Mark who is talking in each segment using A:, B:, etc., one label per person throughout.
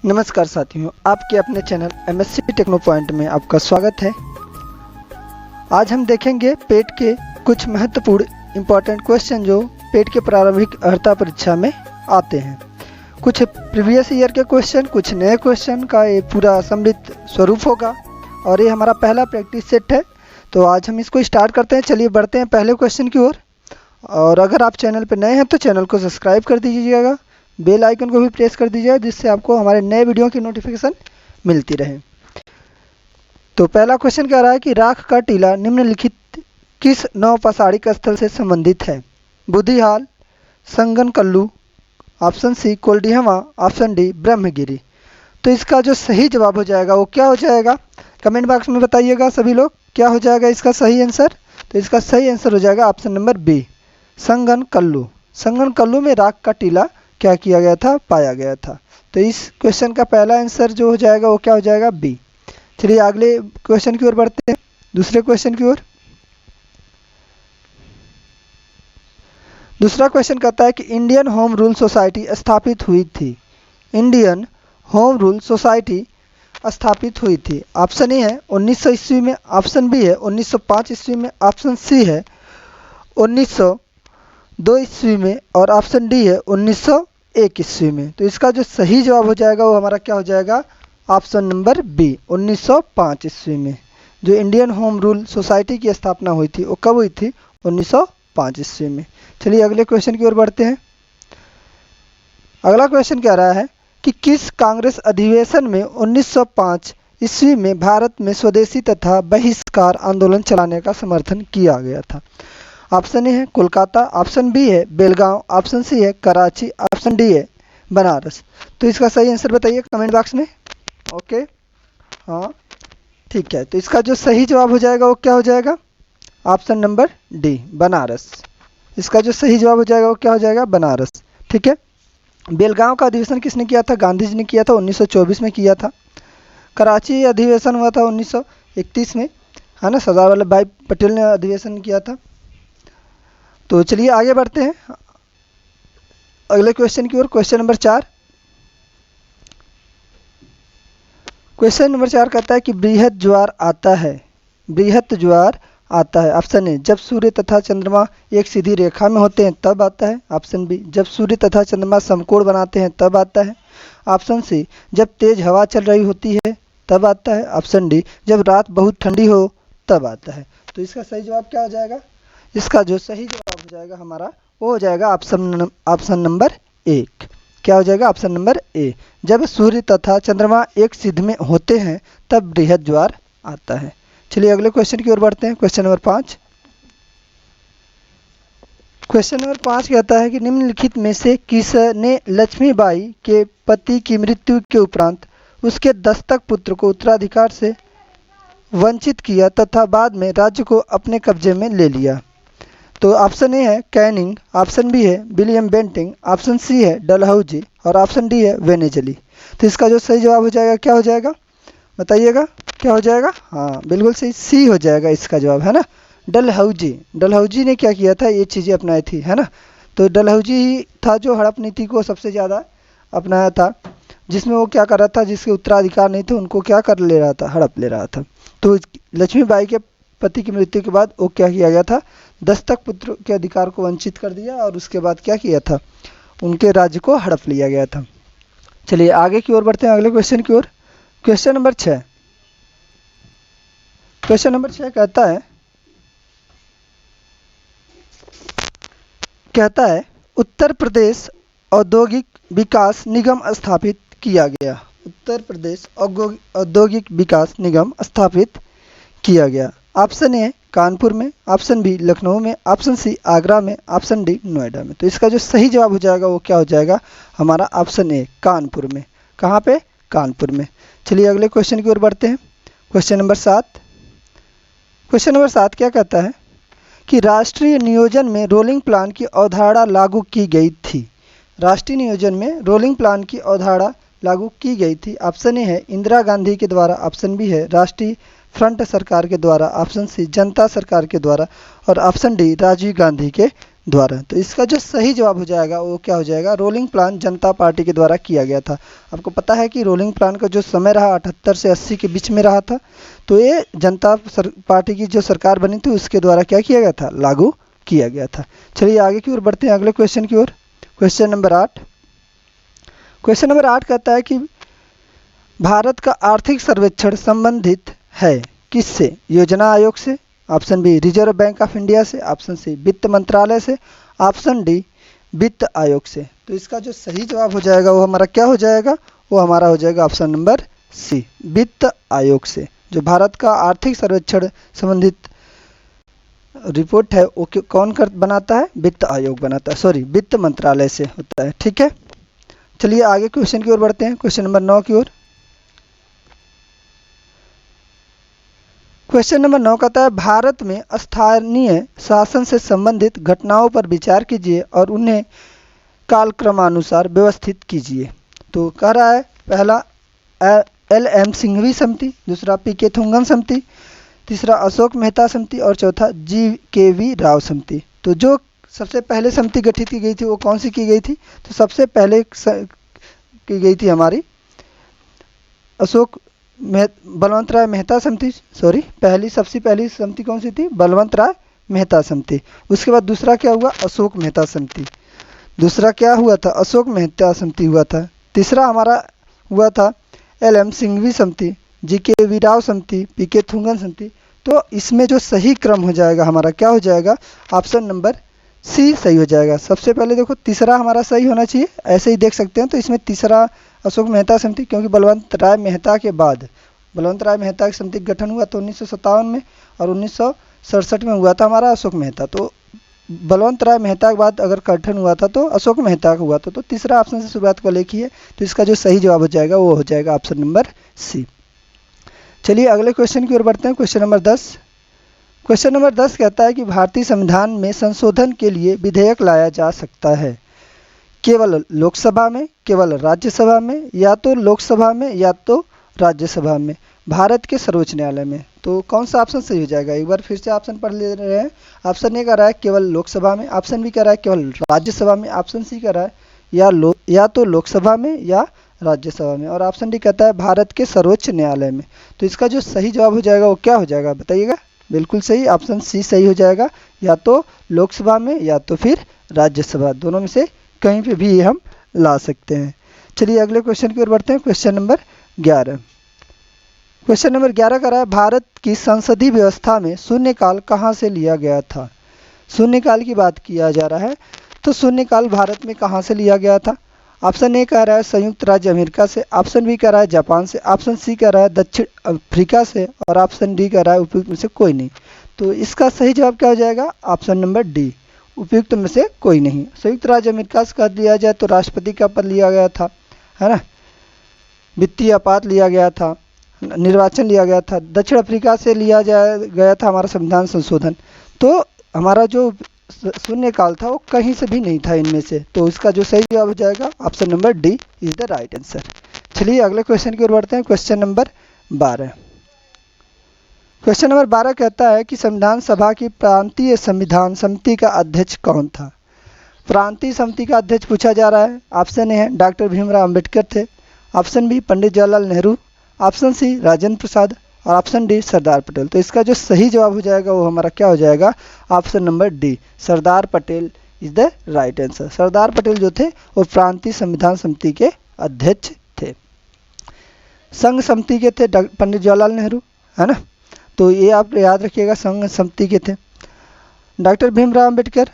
A: नमस्कार साथियों, आपके अपने चैनल एमएससी टेक्नो पॉइंट में आपका स्वागत है। आज हम देखेंगे पेट के कुछ महत्वपूर्ण इम्पॉर्टेंट क्वेश्चन जो पेट के प्रारंभिक अर्हता परीक्षा में आते हैं। कुछ प्रीवियस ईयर के क्वेश्चन, कुछ नए क्वेश्चन का ये पूरा सम्मिलित स्वरूप होगा और ये हमारा पहला प्रैक्टिस सेट है। तो आज हम इसको स्टार्ट करते हैं। चलिए बढ़ते हैं पहले क्वेश्चन की ओर। और अगर आप चैनल पर नए हैं तो चैनल को सब्सक्राइब कर दीजिएगा, बेल आइकन को भी प्रेस कर दीजिए जिससे आपको हमारे नए वीडियो की नोटिफिकेशन मिलती रहे। तो पहला क्वेश्चन कह रहा है कि राख का टीला निम्नलिखित किस नौपाषाणिक स्थल से संबंधित है? Budihal, Sanganakallu, option C Koldihwa, option D Brahmagiri. तो इसका जो सही जवाब हो जाएगा वो क्या हो जाएगा? कमेंट बॉक्स में बताइएगा सभी लोग, क्या हो जाएगा इसका सही आंसर? तो इसका सही आंसर हो जाएगा ऑप्शन नंबर बी, संगनकल्लू। संगनकल्लू में राख का टीला क्या किया गया था? पाया गया था। तो इस क्वेश्चन का पहला आंसर जो हो जाएगा वो क्या हो जाएगा? बी। चलिए अगले क्वेश्चन की ओर बढ़ते हैं, दूसरे क्वेश्चन की ओर। दूसरा क्वेश्चन कहता है कि इंडियन होम रूल सोसाइटी स्थापित हुई थी। इंडियन होम रूल सोसाइटी स्थापित हुई थी। ऑप्शन ए है 1900 ईस्वी में, ऑप्शन बी है 1905 ईस्वी में, ऑप्शन सी है 1902 ईस्वी में और ऑप्शन डी है 1901 ईस्वी में। तो इसका जो सही जवाब हो जाएगा वो हमारा क्या हो जाएगा? ऑप्शन नंबर बी, 1905 ईस्वी में जो इंडियन होम रूल सोसाइटी की स्थापना हुई थी वो कब हुई थी? 1905 ईस्वी में। चलिए अगले क्वेश्चन की ओर बढ़ते हैं। अगला क्वेश्चन कह रहा है कि किस कांग्रेस अधिवेशन में 1905 ईस्वी में भारत में स्वदेशी तथा बहिष्कार आंदोलन चलाने का समर्थन किया गया था? ऑप्शन ए है कोलकाता, ऑप्शन बी है बेलगांव, ऑप्शन सी है कराची, ऑप्शन डी है बनारस। तो इसका सही आंसर बताइए कमेंट बॉक्स में। ओके, हाँ ठीक है। तो इसका जो सही जवाब हो जाएगा वो क्या हो जाएगा? Option number D, Banaras. इसका जो सही जवाब हो जाएगा वो क्या हो जाएगा? बनारस। ठीक है। बेलगांव का अधिवेशन किसने किया था? गांधी जी ने किया था, 1924 में किया था। कराची अधिवेशन हुआ था 1931 में, है ना, सरदार वल्लभ भाई पटेल ने अधिवेशन किया था। तो चलिए आगे बढ़ते हैं अगले क्वेश्चन की ओर। Question number 4। क्वेश्चन नंबर 4 कहता है कि बृहद ज्वार आता है। बृहद ज्वार आता है। ऑप्शन ए जब सूर्य तथा चंद्रमा एक सीधी रेखा में होते हैं तब आता है। ऑप्शन बी जब सूर्य तथा चंद्रमा समकोण बनाते हैं तब आता है। ऑप्शन सी जब तेज हवा चल रही होती है तब आता है। ऑप्शन डी जब रात बहुत ठंडी हो तब आता है। तो इसका सही जवाब क्या हो जाएगा? इसका जो सही जवाब हो जाएगा हमारा वो हो जाएगा ऑप्शन नंबर 1। क्या हो जाएगा? ऑप्शन नंबर ए, जब सूर्य तथा चंद्रमा एक सिद्ध में होते हैं तब बृहद ज्वार आता है। चलिए अगले क्वेश्चन की ओर बढ़ते हैं। Question number 5। क्वेश्चन नंबर 5 कहता है कि निम्नलिखित में से किसने लक्ष्मीबाई के पति की मृत्यु के उपरांत उसके दस्तक पुत्र को उत्तराधिकार से वंचित किया तथा बाद में राज्य को अपने कब्जे में ले लिया? तो ऑप्शन ए है कैनिंग, ऑप्शन बी है विलियम बेंटिंग, ऑप्शन सी है डलहौजी और ऑप्शन डी है वेनेजली। तो इसका जो सही जवाब हो जाएगा क्या हो जाएगा? बताइएगा क्या हो जाएगा? हाँ बिल्कुल सही, सी हो जाएगा इसका जवाब, है ना। डलहौजी, डलहौजी ने क्या किया था? ये चीज़ें अपनाई थी, है ना। तो डलहौजी ही था जो हड़प नीति को सबसे ज़्यादा अपनाया था, जिसमें वो क्या कर रहा था, जिसके उत्तराधिकार नहीं थे उनको क्या कर ले रहा था? हड़प ले रहा था। तो लक्ष्मीबाई के पति की मृत्यु के बाद वो क्या किया गया था? दस्तक पुत्र के अधिकार को वंचित कर दिया और उसके बाद क्या किया था? उनके राज्य को हड़प लिया गया था। चलिए आगे की ओर बढ़ते हैं अगले क्वेश्चन की ओर। Question number 6। क्वेश्चन नंबर 6 कहता है उत्तर प्रदेश औद्योगिक विकास निगम स्थापित किया गया। उत्तर प्रदेश औद्योगिक विकास निगम स्थापित किया गया। ऑप्शन ए कानपुर में, ऑप्शन बी लखनऊ में, ऑप्शन सी आगरा में, ऑप्शन डी नोएडा में। तो इसका जो सही जवाब हो जाएगा वो क्या हो जाएगा? हमारा ऑप्शन ए कानपुर में। कहाँ पे? कानपुर में। चलिए अगले क्वेश्चन की ओर बढ़ते हैं। Question number 7। क्वेश्चन नंबर 7 क्या कहता है कि राष्ट्रीय नियोजन में रोलिंग प्लान की अवधारणा लागू की गई थी। राष्ट्रीय नियोजन में रोलिंग प्लान की अवधारणा लागू की गई थी। ऑप्शन ए है इंदिरा गांधी के द्वारा, ऑप्शन बी है राष्ट्रीय फ्रंट सरकार के द्वारा, ऑप्शन सी जनता सरकार के द्वारा और ऑप्शन डी राजीव गांधी के द्वारा। तो इसका जो सही जवाब हो जाएगा वो क्या हो जाएगा, रोलिंग प्लान जनता पार्टी के द्वारा किया गया था। आपको पता है कि रोलिंग प्लान का जो समय रहा 78 से 80 के बीच में रहा था। तो ये जनता पार्टी की जो सरकार बनी थी उसके द्वारा क्या किया गया था, लागू किया गया था। चलिए आगे की ओर बढ़ते हैं, अगले क्वेश्चन की ओर। Question number 8। क्वेश्चन नंबर 8 कहता है कि भारत का आर्थिक सर्वेक्षण संबंधित है किससे, योजना आयोग से, option B Reserve Bank of India से, ऑप्शन सी वित्त मंत्रालय से, ऑप्शन डी वित्त आयोग से। तो इसका जो सही जवाब हो जाएगा वो हमारा क्या हो जाएगा, वो हमारा हो जाएगा ऑप्शन नंबर सी, वित्त आयोग से। जो भारत का आर्थिक सर्वेक्षण संबंधित रिपोर्ट है वो कौन बनाता है, वित्त आयोग बनाता है, सॉरी वित्त मंत्रालय से होता है। ठीक है, चलिए आगे क्वेश्चन की ओर बढ़ते हैं, क्वेश्चन नंबर 9 की ओर। क्वेश्चन नंबर 9 कहता है भारत में स्थानीय शासन से संबंधित घटनाओं पर विचार कीजिए और उन्हें कालक्रमानुसार व्यवस्थित कीजिए। तो कह रहा है पहला LM सिंघवी समिति, दूसरा PK थुंगन समिति, तीसरा अशोक मेहता समिति और चौथा GKV राव समिति। तो जो सबसे पहले समिति गठित की गई थी वो कौन सी की गई थी, तो सबसे पहले की गई थी हमारी बलवंत राय मेहता समिति, सॉरी सबसे पहली समिति कौन सी थी, बलवंत राय मेहता समिति। उसके बाद दूसरा क्या हुआ, अशोक मेहता समिति, दूसरा क्या हुआ था, अशोक मेहता समिति हुआ था। तीसरा हमारा हुआ था LM सिंघवी समिति, GKV राव समिति, PK थुंगन समिति। तो इसमें जो सही क्रम हो जाएगा हमारा क्या हो जाएगा, ऑप्शन नंबर सी सही हो जाएगा। सबसे पहले देखो तीसरा हमारा सही होना चाहिए, ऐसे ही देख सकते हैं। तो इसमें तीसरा अशोक मेहता समिति, क्योंकि बलवंत राय मेहता के बाद बलवंत राय मेहता की समिति का गठन हुआ तो 1957 में, और 1967 में हुआ था हमारा अशोक मेहता। तो बलवंत राय मेहता के बाद अगर गठन हुआ था तो अशोक मेहता का हुआ था। तो तीसरा ऑप्शन से शुरुआत को लेखी है। तो इसका जो सही जवाब हो जाएगा वो हो जाएगा ऑप्शन नंबर सी। चलिए अगले क्वेश्चन की ओर बढ़ते हैं, क्वेश्चन नंबर 10। क्वेश्चन नंबर 10 कहता है कि भारतीय संविधान में संशोधन के लिए विधेयक लाया जा सकता है केवल लोकसभा में, केवल राज्यसभा में, या तो लोकसभा में या तो राज्यसभा में, भारत के सर्वोच्च न्यायालय में। तो कौन सा ऑप्शन सही हो जाएगा, एक बार फिर से ऑप्शन पढ़ ले रहे हैं। ऑप्शन ए कह रहा है केवल लोकसभा में, ऑप्शन बी कह रहा है केवल राज्यसभा में, ऑप्शन सी कह रहा है या तो लोकसभा में या राज्यसभा में, और ऑप्शन डी कहता है भारत के सर्वोच्च न्यायालय में। तो इसका जो सही जवाब हो जाएगा वो क्या हो जाएगा बताइएगा। बिल्कुल सही, ऑप्शन सी सही हो जाएगा, या तो लोकसभा में या तो फिर राज्यसभा, दोनों में से कहीं पे भी हम ला सकते हैं। चलिए अगले क्वेश्चन की ओर बढ़ते हैं, क्वेश्चन नंबर 11। क्वेश्चन नंबर 11 कह रहा है भारत की संसदीय व्यवस्था में शून्यकाल कहाँ से लिया गया था। शून्यकाल की बात किया जा रहा है, तो शून्यकाल भारत में कहाँ से लिया गया था। ऑप्शन ए कह रहा है संयुक्त राज्य अमेरिका से, ऑप्शन बी कह रहा है जापान से, ऑप्शन सी कह रहा है दक्षिण अफ्रीका से, और ऑप्शन डी कह रहा है उपयुक्त में से कोई नहीं। तो इसका सही जवाब क्या हो जाएगा, ऑप्शन नंबर डी, उपयुक्त में से कोई नहीं। संयुक्त राज्य अमेरिका से कर लिया जाए तो राष्ट्रपति का पद लिया गया था, है ना, वित्तीय आपात लिया गया था, निर्वाचन लिया गया था। दक्षिण अफ्रीका से लिया गया था हमारा संविधान संशोधन। तो हमारा जो शून्यकाल था वो कहीं से भी नहीं था इनमें से। तो इसका जो सही जवाब हो जाएगा option number D is the right answer. चलिए अगले क्वेश्चन की ओर बढ़ते हैं, क्वेश्चन नंबर 12। क्वेश्चन नंबर 12 कहता है कि संविधान सभा की प्रांतीय संविधान समिति का अध्यक्ष कौन था। प्रांतीय समिति का अध्यक्ष पूछा जा रहा है। ऑप्शन ए है डॉक्टर भीमराव अम्बेडकर थे, option B Pandit Jawaharlal Nehru, option C Rajendra Prasad, और ऑप्शन डी सरदार पटेल। तो इसका जो सही जवाब हो जाएगा वो हमारा क्या हो जाएगा, option number D, Sardar Patel is the right answer. Sardar Patel जो थे वो प्रांतीय संविधान समिति के अध्यक्ष थे। संघ समिति के थे पंडित जवाहरलाल नेहरू, है ना, तो ये आप याद रखिएगा, संघ समिति के थे डॉक्टर भीमराव अम्बेडकर।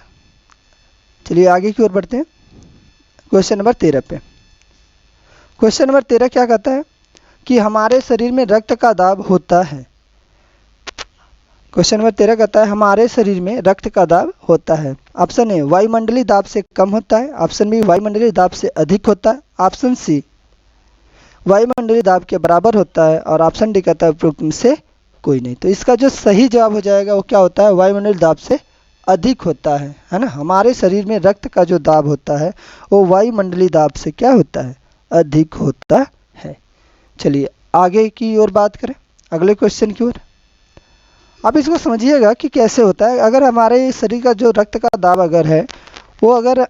A: चलिए आगे की ओर बढ़ते हैं, क्वेश्चन नंबर 13 पे। क्वेश्चन नंबर 13 क्या कहता है कि हमारे शरीर में रक्त का दाब होता है। क्वेश्चन नंबर 13 कहता है हमारे शरीर में रक्त का दाब होता है। ऑप्शन ए वायुमंडलीय दाब से कम होता है, ऑप्शन बी वायुमंडलीय दाब से अधिक होता है, ऑप्शन सी वायुमंडलीय दाब के बराबर होता है, और ऑप्शन डी कहता है उपरोक्त में से कोई नहीं। तो इसका जो सही जवाब हो जाएगा वो क्या होता है, वायुमंडलीय दाब से अधिक होता है ना। हमारे शरीर में रक्त का जो दाब होता है वो वायुमंडलीय दाब से क्या होता है, अधिक होता है। चलिए आगे की ओर बात करें, अगले क्वेश्चन की ओर। आप इसको समझिएगा कि कैसे होता है। अगर हमारे शरीर का जो रक्त का दाब अगर है वो अगर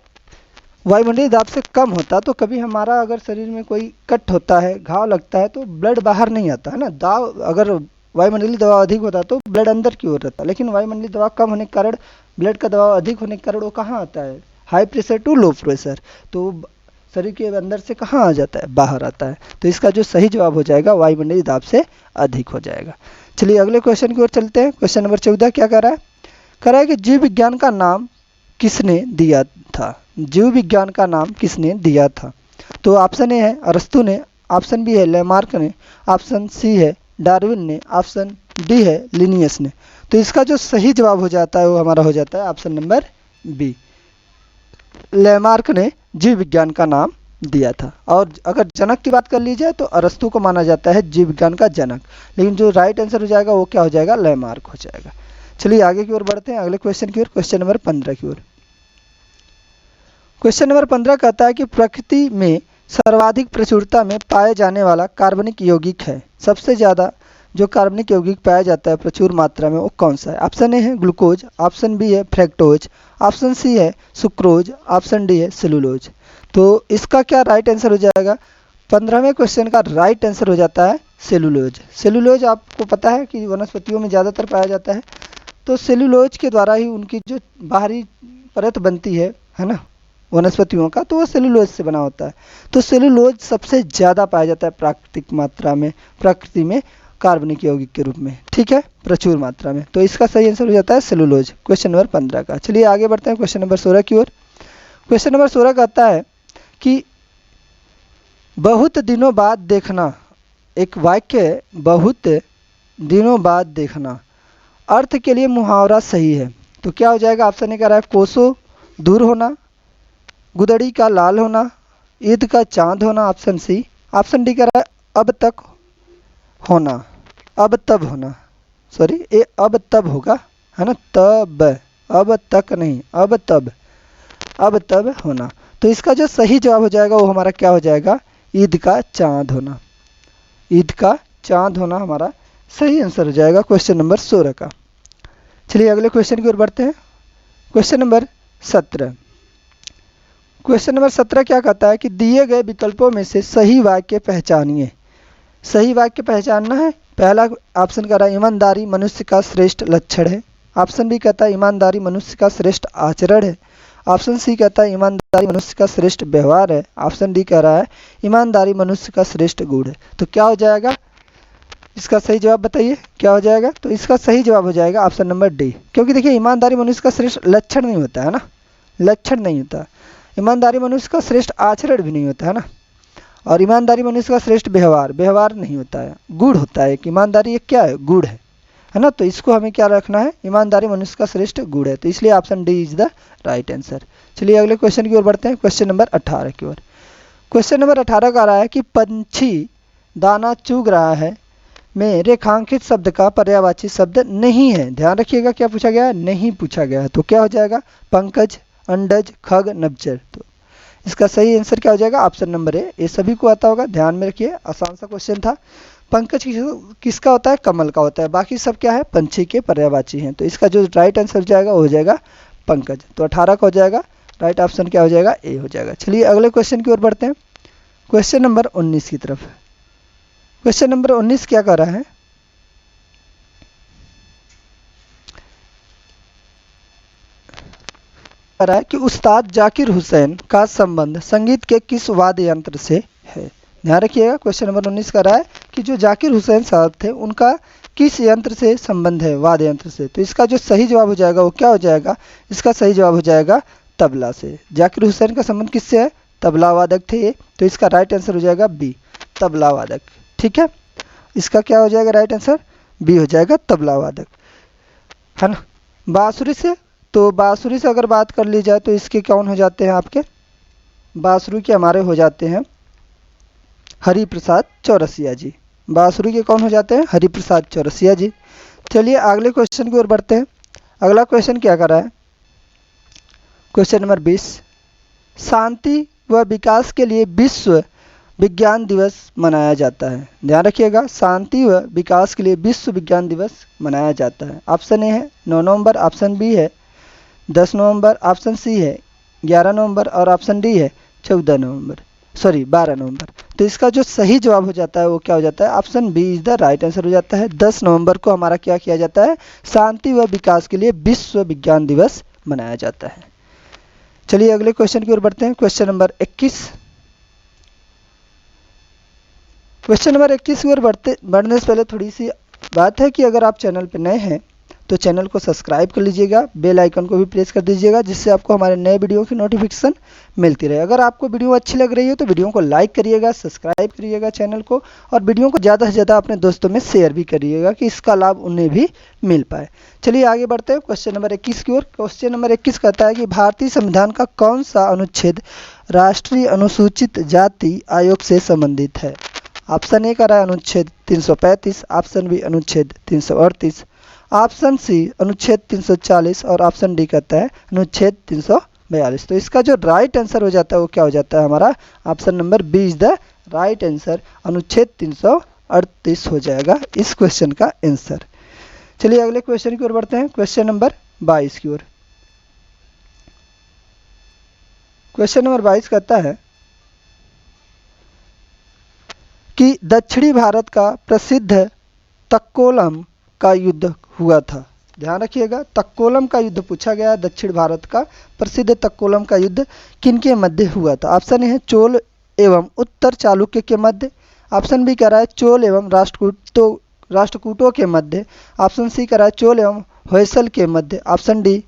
A: वायुमंडलीय दाब से कम होता, तो कभी हमारा अगर शरीर में कोई कट होता है, घाव लगता है, तो ब्लड बाहर नहीं आता है ना। दाब अगर वायुमंडलीय दबाव अधिक होता तो ब्लड अंदर की ओर रहता, लेकिन वायुमंडलीय दबाव कम होने के कारण, ब्लड का दबाव अधिक होने के कारण वो कहाँ आता है, high pressure to low pressure, तो शरीर के अंदर से कहाँ आ जाता है, बाहर आता है। तो इसका जो सही जवाब हो जाएगा वायुमंडलीय दाब से अधिक हो जाएगा। चलिए अगले क्वेश्चन की ओर चलते हैं। क्वेश्चन नंबर 14 क्या कर रहा है, कह रहा है कि जीव विज्ञान का नाम किसने दिया था। जीव विज्ञान का नाम किसने दिया था। तो ऑप्शन ए है अरस्तु ने, ऑप्शन बी है लेमार्क ने, ऑप्शन सी है डार्विन ने, ऑप्शन डी है लिनियस ने। तो इसका जो सही जवाब हो जाता है वो हमारा हो जाता है ऑप्शन नंबर बी, लेमार्क ने जीव विज्ञान का नाम दिया था। और अगर जनक की बात कर ली जाए तो अरस्तु को माना जाता है जीव विज्ञान का जनक, लेकिन जो राइट आंसर हो जाएगा वो क्या हो जाएगा, लेमार्क हो जाएगा। चलिए आगे की ओर बढ़ते हैं, अगले क्वेश्चन की ओर, क्वेश्चन नंबर 15 की ओर। क्वेश्चन नंबर 15 कहता है कि प्रकृति में सर्वाधिक प्रचुरता में पाए जाने वाला कार्बनिक यौगिक है। सबसे ज़्यादा जो कार्बनिक यौगिक पाया जाता है प्रचुर मात्रा में वो कौन सा है। ऑप्शन ए है ग्लूकोज, ऑप्शन बी है फ्रैक्टोज, ऑप्शन सी है सुक्रोज, ऑप्शन डी है सेलुलोज। तो इसका क्या राइट आंसर हो जाएगा, 15वें क्वेश्चन का राइट आंसर हो जाता है सेलुलोज। सेलुलोज आपको पता है कि वनस्पतियों में ज़्यादातर पाया जाता है, तो सेलुलोज के द्वारा ही उनकी जो बाहरी परत बनती है ना वनस्पतियों का, तो वो सेलुलोज से बना होता है। तो सेलुलोज सबसे ज़्यादा पाया जाता है प्राकृतिक मात्रा में, प्रकृति में कार्बनिक यौगिक के रूप में, ठीक है, प्रचुर मात्रा में। तो इसका सही आंसर हो जाता है सेलुलोज, क्वेश्चन नंबर 15 का। चलिए आगे बढ़ते हैं क्वेश्चन नंबर 16 की ओर। क्वेश्चन नंबर 16 कहता है कि बहुत दिनों बाद देखना, एक वाक्य बहुत दिनों बाद देखना अर्थ के लिए मुहावरा सही है। तो क्या हो जाएगा, ऑप्शन ए कह रहा है कोसों दूर होना, गुदड़ी का लाल होना, ईद का चांद होना, ऑप्शन सी, ऑप्शन डी कह रहा है अब तक होना, अब तब होना, सॉरी ये अब तब होगा है ना, तब, अब तक नहीं, अब तब होना। तो इसका जो सही जवाब हो जाएगा वो हमारा क्या हो जाएगा, ईद का चांद होना, ईद का चांद होना हमारा सही आंसर हो जाएगा क्वेश्चन नंबर 16 का। चलिए अगले क्वेश्चन की ओर बढ़ते हैं, क्वेश्चन नंबर 17। क्वेश्चन नंबर 17 क्या कहता है कि दिए गए विकल्पों में से सही वाक्य पहचानिए। सही वाक्य पहचानना है। पहला ऑप्शन कह रहा है ईमानदारी मनुष्य का श्रेष्ठ लक्षण है, ऑप्शन बी कहता है ईमानदारी मनुष्य का श्रेष्ठ आचरण है, ऑप्शन सी कहता है ईमानदारी मनुष्य का श्रेष्ठ व्यवहार है, ऑप्शन डी कह रहा है ईमानदारी मनुष्य का श्रेष्ठ गुण है। तो क्या हो जाएगा, इसका सही जवाब बताइए क्या हो जाएगा। तो इसका सही जवाब हो जाएगा ऑप्शन नंबर डी, क्योंकि देखिए ईमानदारी मनुष्य का श्रेष्ठ लक्षण नहीं होता है ना, लक्षण नहीं होता। ईमानदारी मनुष्य का श्रेष्ठ आचरण भी नहीं होता है ना, और ईमानदारी मनुष्य का श्रेष्ठ व्यवहार, व्यवहार नहीं होता है, गुण होता है। कि ईमानदारी एक क्या है, गुण है ना। तो इसको हमें क्या रखना है, ईमानदारी मनुष्य का श्रेष्ठ गुण है। तो इसलिए option D is the right answer. चलिए अगले क्वेश्चन की ओर बढ़ते हैं, क्वेश्चन नंबर 18 की ओर। क्वेश्चन नंबर 18 का रहा है कि पंछी दाना चुग रहा है में रेखांकित शब्द का पर्यायवाची शब्द नहीं है। ध्यान रखिएगा क्या पूछा गया है, नहीं पूछा गया है। तो क्या हो जाएगा, पंकज, अंडज, खग, नभचर। तो इसका सही आंसर क्या हो जाएगा, ऑप्शन नंबर ए। ये सभी को आता होगा, ध्यान में रखिए, आसान सा क्वेश्चन था। पंकज किसका होता है, कमल का होता है, बाकी सब क्या है, पंछी के पर्यायवाची हैं। तो इसका जो राइट आंसर हो जाएगा वो हो जाएगा पंकज। तो 18 का हो जाएगा राइट ऑप्शन, क्या हो जाएगा, ए हो जाएगा। चलिए अगले क्वेश्चन की ओर बढ़ते हैं, क्वेश्चन नंबर 19 की तरफ। क्वेश्चन नंबर 19 क्या कर रहा है, कि उस्ताद जाकिर हुसैन का संबंध संगीत के किस वाद्य यंत्र से है। ध्यान रखिएगा, क्वेश्चन नंबर 19 का रहा है कि जो जाकिर हुसैन साहब थे उनका किस यंत्र से संबंध है, वाद्य यंत्र से। तो इसका जो सही जवाब हो जाएगा वो क्या हो जाएगा, इसका सही जवाब हो जाएगा तबला से। जाकिर हुसैन का संबंध किससे है, तबला वादक थे ये। तो इसका राइट आंसर हो जाएगा बी, तबला वादक। ठीक है, इसका क्या हो जाएगा राइट आंसर, बी हो जाएगा तबला वादक, है ना। बांसुरी से, तो बांसुरी से अगर बात कर ली जाए तो इसके कौन हो जाते हैं आपके, बांसुरी के हमारे हो जाते हैं हरिप्रसाद चौरसिया जी। बांसुरी के कौन हो जाते हैं, हरिप्रसाद चौरसिया जी। चलिए अगले क्वेश्चन की ओर बढ़ते हैं। अगला क्वेश्चन क्या कर रहा है, क्वेश्चन नंबर 20, शांति व विकास के लिए विश्व विज्ञान दिवस मनाया जाता है? ध्यान रखिएगा, शांति व विकास के लिए विश्व विज्ञान दिवस मनाया जाता है। ऑप्शन ए है 9 नवंबर, ऑप्शन बी है 10 नवंबर, ऑप्शन सी है 11 नवंबर और ऑप्शन डी है 12 नवंबर। तो इसका जो सही जवाब हो जाता है वो क्या हो जाता है? Option B is the right answer हो जाता है। 10 नवंबर को हमारा क्या किया जाता है? शांति व विकास के लिए विश्व विज्ञान दिवस मनाया जाता है। चलिए अगले क्वेश्चन की ओर बढ़ते हैं। Question number 21। क्वेश्चन नंबर 21 की ओर बढ़ने से पहले थोड़ी सी बात है कि अगर आप चैनल पर नए हैं तो चैनल को सब्सक्राइब कर लीजिएगा, बेल आइकन को भी प्रेस कर दीजिएगा, जिससे आपको हमारे नए वीडियो की नोटिफिकेशन मिलती रहे। अगर आपको वीडियो अच्छी लग रही हो तो वीडियो को लाइक करिएगा, सब्सक्राइब करिएगा चैनल को, और वीडियो को ज़्यादा से ज़्यादा अपने दोस्तों में शेयर भी करिएगा कि इसका लाभ उन्हें भी मिल पाए। चलिए आगे बढ़ते हैं क्वेश्चन नंबर 21 की ओर। क्वेश्चन नंबर 21 कहता है कि भारतीय संविधान का कौन सा अनुच्छेद राष्ट्रीय अनुसूचित जाति आयोग से संबंधित है? ऑप्शन ए का है अनुच्छेद 335, ऑप्शन बी अनुच्छेद 338, ऑप्शन सी अनुच्छेद 340 और ऑप्शन डी कहता है अनुच्छेद 342। तो इसका जो राइट आंसर हो जाता है वो क्या हो जाता है? हमारा option number B is the right answer, अनुच्छेद 338 हो जाएगा इस क्वेश्चन का आंसर। चलिए अगले क्वेश्चन की ओर बढ़ते हैं। क्वेश्चन नंबर 22 की ओर। क्वेश्चन नंबर 22 कहता है कि दक्षिणी भारत का प्रसिद्ध तक्कोलम का युद्ध हुआ था। ध्यान रखिएगा, तक्कोलम का युद्ध पूछा गया है। दक्षिण भारत का प्रसिद्ध तक्कोलम का युद्ध किनके मध्य हुआ था? ऑप्शन ए है चोल एवं उत्तर चालुक्य के मध्य, ऑप्शन बी कह रहा है चोल एवं राष्ट्रकूटों के मध्य, ऑप्शन सी कह रहा है चोल एवं होयसल के मध्य, ऑप्शन डी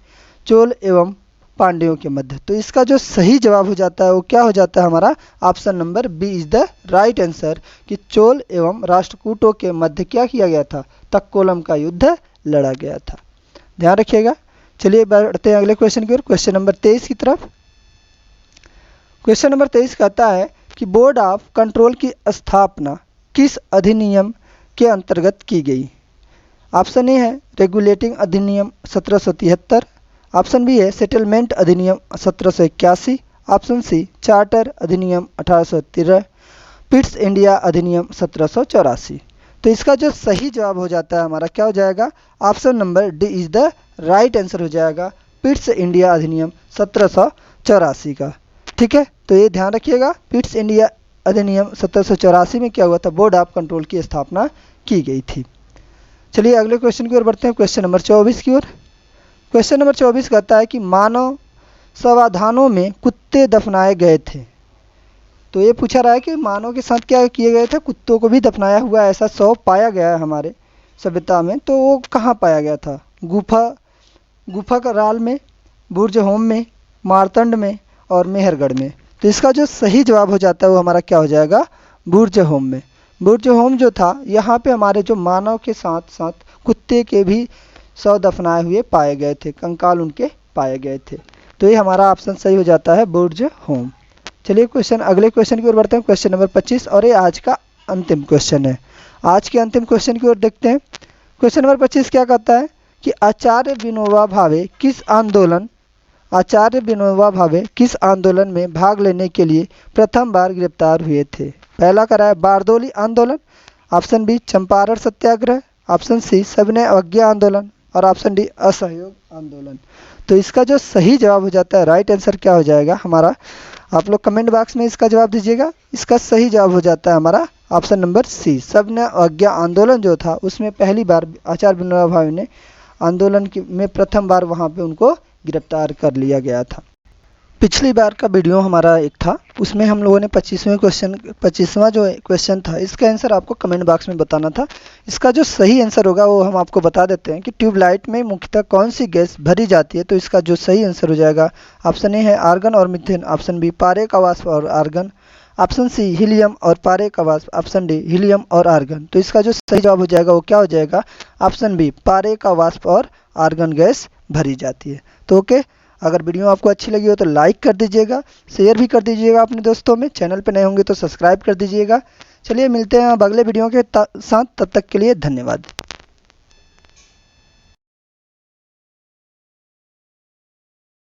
A: चोल एवं पांड्यों के मध्य। तो इसका जो सही जवाब हो जाता है वो क्या हो जाता है? हमारा option number B is the right answer, कि चोल एवं राष्ट्रकूटों के मध्य क्या किया गया था? तक्कोलम का युद्ध लड़ा गया था। ध्यान रखिएगा। चलिए बढ़ते हैं अगले क्वेश्चन की ओर। क्वेश्चन नंबर 23 की तरफ। क्वेश्चन नंबर 23 कहता है कि बोर्ड ऑफ कंट्रोल की स्थापना किस अधिनियम के अंतर्गत की गई? ऑप्शन ए है रेगुलेटिंग अधिनियम 1773, ऑप्शन बी है सेटलमेंट अधिनियम 1781, ऑप्शन सी चार्टर अधिनियम 1813, पिट्स इंडिया अधिनियम 1784। तो इसका जो सही जवाब हो जाता है हमारा क्या हो जाएगा? Option number D is the right answer हो जाएगा, पिट्स इंडिया अधिनियम 1784 का। ठीक है, तो ये ध्यान रखिएगा, पिट्स इंडिया अधिनियम 1784 में क्या हुआ था? बोर्ड ऑफ कंट्रोल की स्थापना की गई थी। चलिए अगले क्वेश्चन की ओर बढ़ते हैं। क्वेश्चन नंबर 24 की ओर। क्वेश्चन नंबर 24 कहता है कि मानव समाधानों में कुत्ते दफनाए गए थे। तो ये पूछा रहा है कि मानव के साथ क्या किए गए थे? कुत्तों को भी दफनाया हुआ ऐसा शव पाया गया है हमारे सभ्यता में। तो वो कहाँ पाया गया था? गुफा कराल में, बुर्ज होम में, मारतंड में और मेहरगढ़ में। तो इसका जो सही जवाब हो जाता है वो हमारा क्या हो जाएगा? बुर्ज होम में। बुर्ज होम जो था, यहाँ पे हमारे जो मानव के साथ साथ कुत्ते के भी शव दफनाए हुए पाए गए थे, कंकाल उनके पाए गए थे। तो ये हमारा ऑप्शन सही हो जाता है, बुर्ज होम। चलिए अगले क्वेश्चन की ओर बढ़ते हैं। क्वेश्चन नंबर 25 और ये आज का अंतिम क्वेश्चन है। आज के अंतिम क्वेश्चन की ओर देखते हैं। क्वेश्चन नंबर 25 क्या कहता है कि आचार्य विनोबा भावे किस आंदोलन में भाग लेने के लिए प्रथम बार गिरफ्तार हुए थे? पहला करा है बारदोली आंदोलन, ऑप्शन बी चंपारण सत्याग्रह, ऑप्शन सी सविनय अवज्ञा आंदोलन और ऑप्शन डी असहयोग आंदोलन। तो इसका जो सही जवाब हो जाता है, राइट आंसर क्या हो जाएगा हमारा? आप लोग कमेंट बॉक्स में इसका जवाब दीजिएगा। इसका सही जवाब हो जाता है हमारा ऑप्शन नंबर सी, सविनय अवज्ञा आंदोलन जो था उसमें पहली बार आचार्य विनोबा भावे ने आंदोलन में प्रथम बार वहाँ पे उनको गिरफ्तार कर लिया गया था। पिछली बार का वीडियो हमारा एक था, उसमें हम लोगों ने 25वां जो क्वेश्चन था इसका आंसर आपको कमेंट बॉक्स में बताना था। इसका जो सही आंसर होगा वो हम आपको बता देते हैं कि ट्यूबलाइट में मुख्यतः कौन सी गैस भरी जाती है। तो इसका जो सही आंसर हो जाएगा ऑप्शन ए है आर्गन और मीथेन, ऑप्शन बी पारे का वाष्प और आर्गन, ऑप्शन सी हीलियम और पारे का वाष्प, ऑप्शन डी हीलियम और आर्गन। तो इसका जो सही जवाब हो जाएगा वो क्या हो जाएगा? ऑप्शन बी पारे का वाष्प और आर्गन गैस भरी जाती है। तो ओके, अगर वीडियो आपको अच्छी लगी हो तो लाइक कर दीजिएगा, शेयर भी कर दीजिएगा अपने दोस्तों में। चैनल पे नए होंगे तो सब्सक्राइब कर दीजिएगा। चलिए मिलते हैं अब अगले वीडियो के साथ, तब तक के लिए धन्यवाद।